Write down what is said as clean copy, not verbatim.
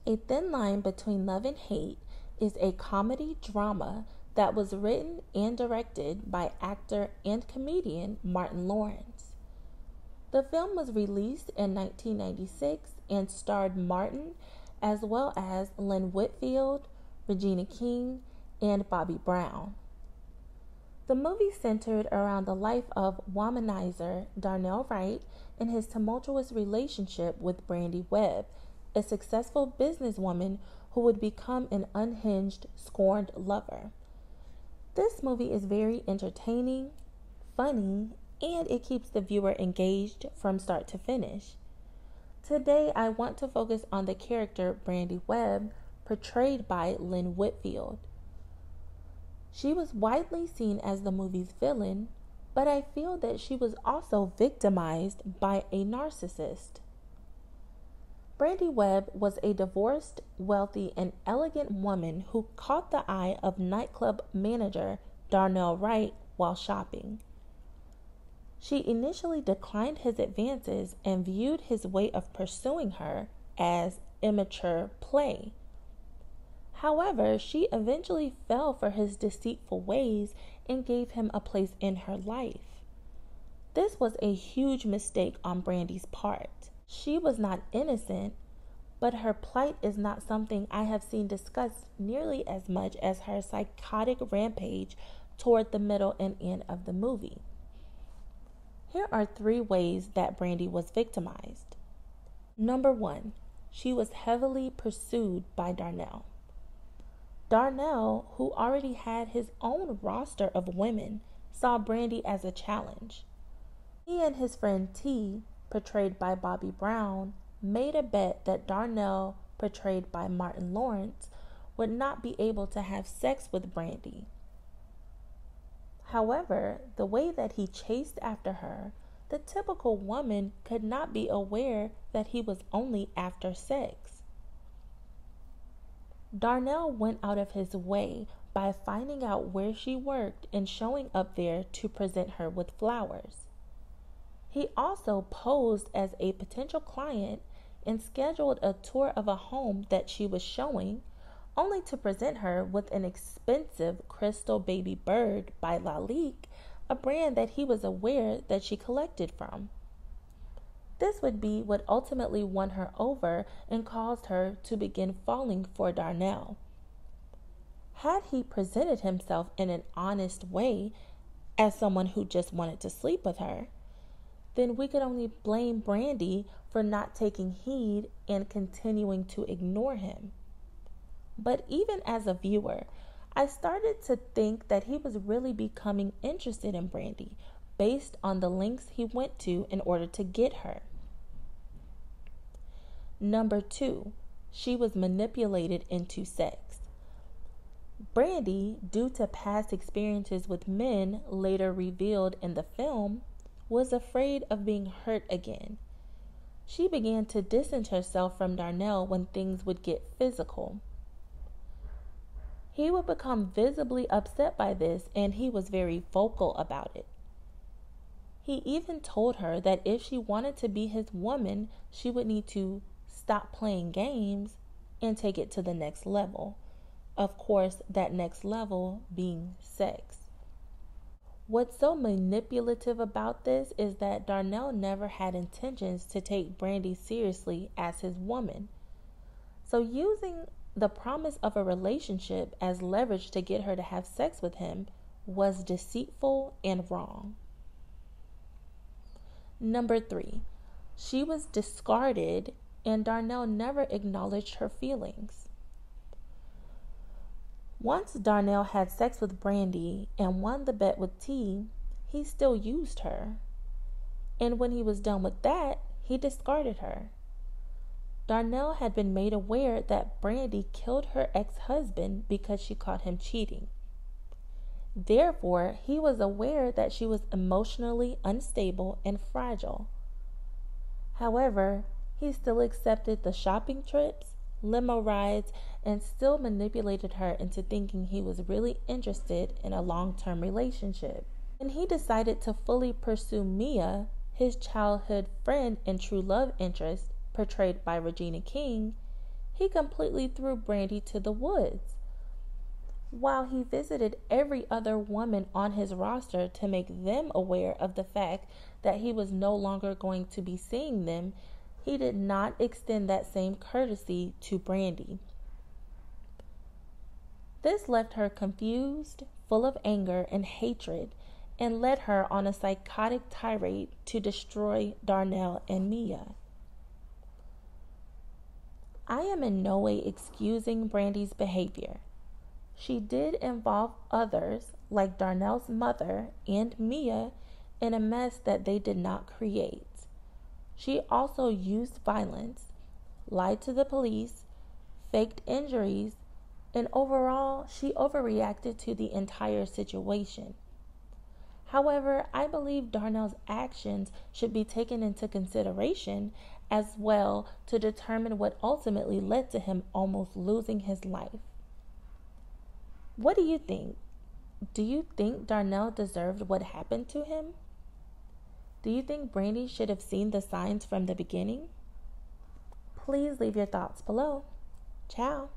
A Thin Line Between Love and Hate is a comedy drama that was written and directed by actor and comedian Martin Lawrence. The film was released in 1996 and starred Martin as well as Lynn Whitfield, Regina King, and Bobby Brown. The movie centered around the life of womanizer Darnell Wright and his tumultuous relationship with Brandi Webb, a successful businesswoman who would become an unhinged, scorned lover. This movie is very entertaining, funny, and it keeps the viewer engaged from start to finish. Today, I want to focus on the character Brandi Webb, portrayed by Lynn Whitfield. She was widely seen as the movie's villain, but I feel that she was also victimized by a narcissist. Brandi Webb was a divorced, wealthy, and elegant woman who caught the eye of nightclub manager Darnell Wright while shopping. She initially declined his advances and viewed his way of pursuing her as immature play. However, she eventually fell for his deceitful ways and gave him a place in her life. This was a huge mistake on Brandi's part. She was not innocent, but her plight is not something I have seen discussed nearly as much as her psychotic rampage toward the middle and end of the movie. Here are 3 ways that Brandi was victimized. Number 1, she was heavily pursued by Darnell. Darnell, who already had his own roster of women, saw Brandi as a challenge. He and his friend T, portrayed by Bobby Brown, made a bet that Darnell, portrayed by Martin Lawrence, would not be able to have sex with Brandi. However, the way that he chased after her, the typical woman could not be aware that he was only after sex. Darnell went out of his way by finding out where she worked and showing up there to present her with flowers. He also posed as a potential client and scheduled a tour of a home that she was showing, only to present her with an expensive crystal baby bird by Lalique, a brand that he was aware that she collected from. This would be what ultimately won her over and caused her to begin falling for Darnell. Had he presented himself in an honest way as someone who just wanted to sleep with her, then we could only blame Brandi for not taking heed and continuing to ignore him. But even as a viewer, I started to think that he was really becoming interested in Brandi based on the lengths he went to in order to get her. Number 2, she was manipulated into sex. Brandi, due to past experiences with men later revealed in the film, was afraid of being hurt again. She began to distance herself from Darnell when things would get physical. He would become visibly upset by this, and he was very vocal about it. He even told her that if she wanted to be his woman, she would need to stop playing games and take it to the next level. Of course, that next level being sex. What's so manipulative about this is that Darnell never had intentions to take Brandi seriously as his woman. So using the promise of a relationship as leverage to get her to have sex with him was deceitful and wrong. Number 3, she was discarded and Darnell never acknowledged her feelings. Once Darnell had sex with Brandi and won the bet with T, he still used her. And when he was done with that, he discarded her. Darnell had been made aware that Brandi killed her ex-husband because she caught him cheating. Therefore, he was aware that she was emotionally unstable and fragile. However, he still accepted the shopping trips, limo rides, and still manipulated her into thinking he was really interested in a long-term relationship. When he decided to fully pursue Mia, his childhood friend and true love interest, portrayed by Regina King, he completely threw Brandi to the woods. While he visited every other woman on his roster to make them aware of the fact that he was no longer going to be seeing them, he did not extend that same courtesy to Brandi. This left her confused, full of anger and hatred, and led her on a psychotic tirade to destroy Darnell and Mia. I am in no way excusing Brandi's behavior. She did involve others, like Darnell's mother and Mia, in a mess that they did not create. She also used violence, lied to the police, faked injuries, and overall, she overreacted to the entire situation. However, I believe Darnell's actions should be taken into consideration as well to determine what ultimately led to him almost losing his life. What do you think? Do you think Darnell deserved what happened to him? Do you think Brandi should have seen the signs from the beginning? Please leave your thoughts below. Ciao.